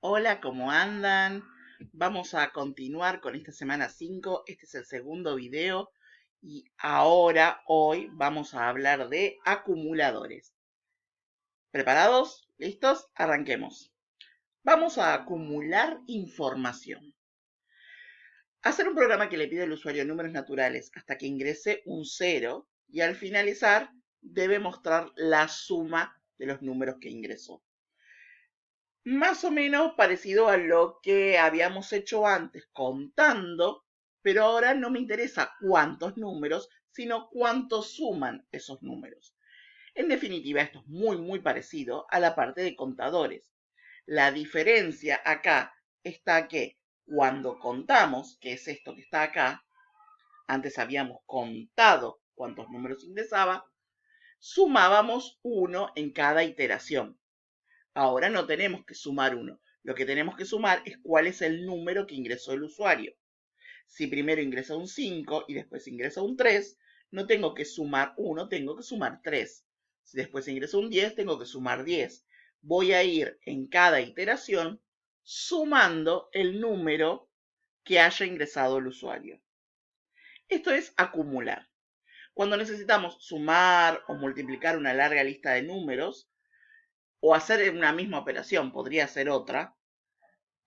Hola, ¿cómo andan? Vamos a continuar con esta semana 5. Este es el segundo video y hoy vamos a hablar de acumuladores. ¿Preparados? ¿Listos? Arranquemos. Vamos a acumular información. Hacer un programa que le pide al usuario números naturales hasta que ingrese un 0 y al finalizar debe mostrar la suma de los números que ingresó. Más o menos parecido a lo que habíamos hecho antes contando, pero ahora no me interesa cuántos números, sino cuántos suman esos números. En definitiva, esto es muy parecido a la parte de contadores. La diferencia acá está que cuando contamos, que es esto que está acá, antes habíamos contado cuántos números ingresaba, sumábamos uno en cada iteración. Ahora no tenemos que sumar uno. Lo que tenemos que sumar es cuál es el número que ingresó el usuario. Si primero ingresa un 5 y después ingresa un 3, no tengo que sumar 1, tengo que sumar 3. Si después ingresa un 10, tengo que sumar 10. Voy a ir en cada iteración sumando el número que haya ingresado el usuario. Esto es acumular. Cuando necesitamos sumar o multiplicar una larga lista de números, o hacer una misma operación, podría ser otra,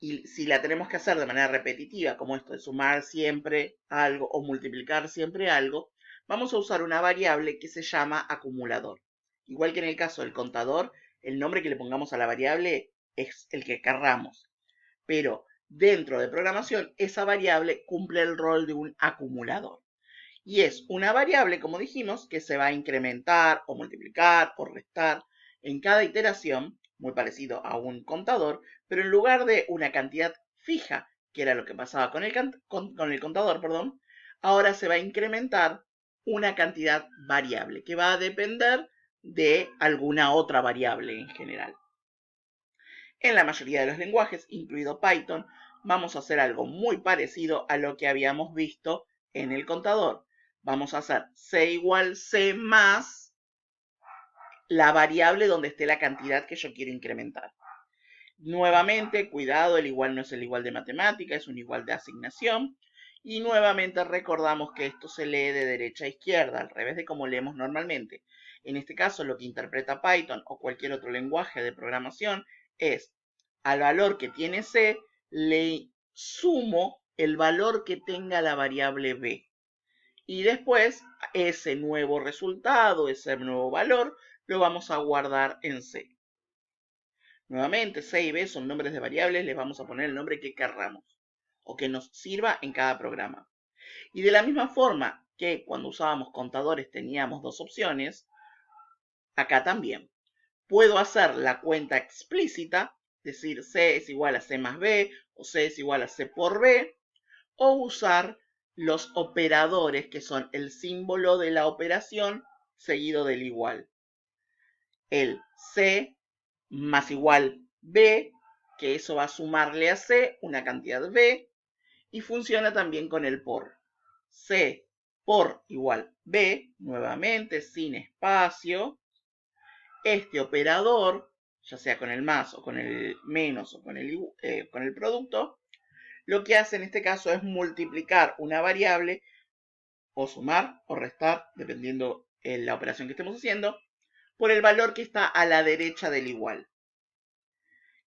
y si la tenemos que hacer de manera repetitiva, como esto de sumar siempre algo o multiplicar siempre algo, vamos a usar una variable que se llama acumulador. Igual que en el caso del contador, el nombre que le pongamos a la variable es el que querramos. Pero dentro de programación, esa variable cumple el rol de un acumulador. Y es una variable, como dijimos, que se va a incrementar o multiplicar o restar en cada iteración, muy parecido a un contador, pero en lugar de una cantidad fija, que era lo que pasaba con el contador, perdón, ahora se va a incrementar una cantidad variable, que va a depender de alguna otra variable en general. En la mayoría de los lenguajes, incluido Python, vamos a hacer algo muy parecido a lo que habíamos visto en el contador. Vamos a hacer C igual C más la variable donde esté la cantidad que yo quiero incrementar. Nuevamente, cuidado, el igual no es el igual de matemática, es un igual de asignación. Y nuevamente recordamos que esto se lee de derecha a izquierda, al revés de como leemos normalmente. En este caso, lo que interpreta Python o cualquier otro lenguaje de programación es al valor que tiene C, le sumo el valor que tenga la variable B. Y después, ese nuevo resultado, ese nuevo valor, lo vamos a guardar en C. Nuevamente, C y B son nombres de variables, les vamos a poner el nombre que querramos o que nos sirva en cada programa. Y de la misma forma que cuando usábamos contadores teníamos dos opciones, acá también. Puedo hacer la cuenta explícita, decir C es igual a C más B o C es igual a C por B, o usar los operadores que son el símbolo de la operación seguido del igual. El C más igual B, que eso va a sumarle a C una cantidad B, y funciona también con el por. C por igual B, nuevamente sin espacio. Este operador, ya sea con el más o con el menos o con el producto, lo que hace en este caso es multiplicar una variable o sumar o restar, dependiendo de la operación que estemos haciendo, por el valor que está a la derecha del igual.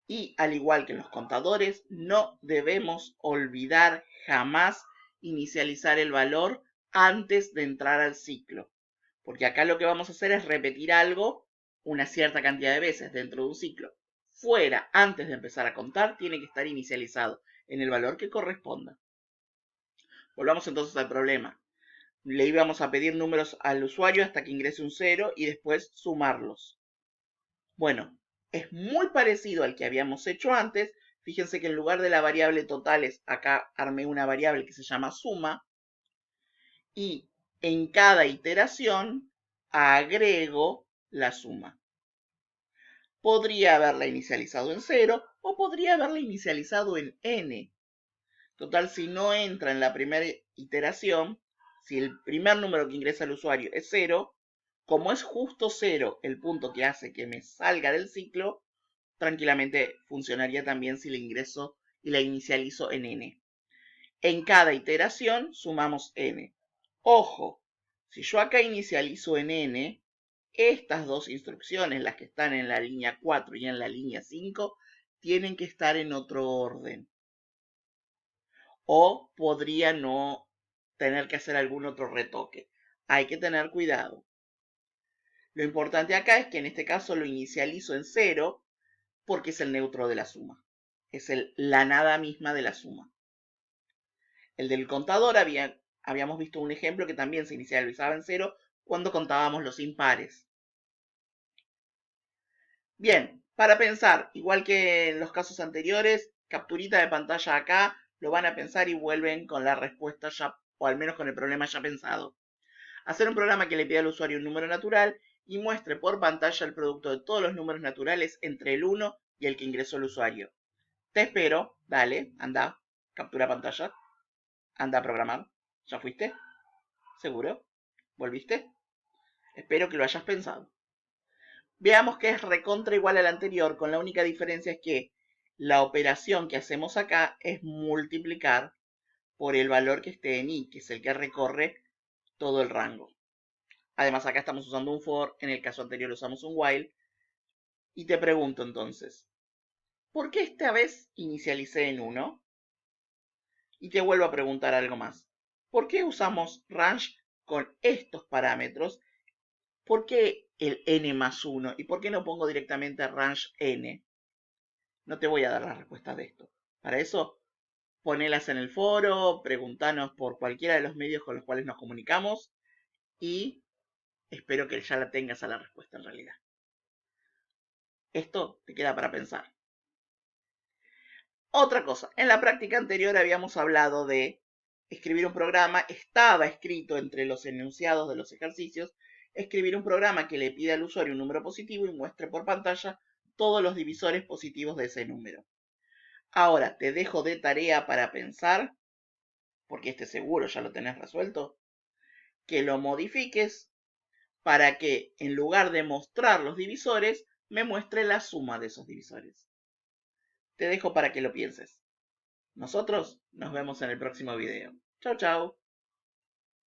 Y al igual que en los contadores, no debemos olvidar jamás inicializar el valor antes de entrar al ciclo. Porque acá lo que vamos a hacer es repetir algo una cierta cantidad de veces dentro de un ciclo. Fuera, antes de empezar a contar, tiene que estar inicializado en el valor que corresponda. Volvamos entonces al problema. Le íbamos a pedir números al usuario hasta que ingrese un 0 y después sumarlos. Bueno, es muy parecido al que habíamos hecho antes. Fíjense que en lugar de la variable totales, acá armé una variable que se llama suma. Y en cada iteración agrego la suma. Podría haberla inicializado en 0 o podría haberla inicializado en n. Total, si no entra en la primera iteración, si el primer número que ingresa el usuario es 0, como es justo 0 el punto que hace que me salga del ciclo, tranquilamente funcionaría también si la ingreso y la inicializo en n. En cada iteración sumamos n. Ojo, si yo acá inicializo en n, estas dos instrucciones, las que están en la línea 4 y en la línea 5, tienen que estar en otro orden. O podría no tener que hacer algún otro retoque. Hay que tener cuidado. Lo importante acá es que en este caso lo inicializo en 0 porque es el neutro de la suma. Es la nada misma de la suma. El del contador habíamos visto un ejemplo que también se inicializaba en 0 cuando contábamos los impares. Bien, para pensar, igual que en los casos anteriores, capturita de pantalla acá, lo van a pensar y vuelven con la respuesta ya, o al menos con el problema ya pensado. Hacer un programa que le pida al usuario un número natural y muestre por pantalla el producto de todos los números naturales entre el 1 y el que ingresó el usuario. Te espero, dale, anda, captura pantalla, anda a programar. ¿Ya fuiste? ¿Seguro? ¿Volviste? Espero que lo hayas pensado. Veamos que es recontra igual al anterior, con la única diferencia es que la operación que hacemos acá es multiplicar por el valor que esté en i, que es el que recorre todo el rango. Además, acá estamos usando un for, en el caso anterior usamos un while. Y te pregunto entonces, ¿por qué esta vez inicialicé en 1? Y te vuelvo a preguntar algo más. ¿Por qué usamos range con estos parámetros? ¿Por qué el n más 1? ¿Y por qué no pongo directamente range n? No te voy a dar las respuestas de esto. Para eso, ponelas en el foro, preguntanos por cualquiera de los medios con los cuales nos comunicamos y espero que ya la tengas a la respuesta en realidad. Esto te queda para pensar. Otra cosa, en la práctica anterior habíamos hablado de escribir un programa, estaba escrito entre los enunciados de los ejercicios, escribir un programa que le pida al usuario un número positivo y muestre por pantalla todos los divisores positivos de ese número. Ahora te dejo de tarea para pensar, porque este seguro ya lo tenés resuelto, que lo modifiques para que en lugar de mostrar los divisores, me muestre la suma de esos divisores. Te dejo para que lo pienses. Nosotros nos vemos en el próximo video. Chau, chau.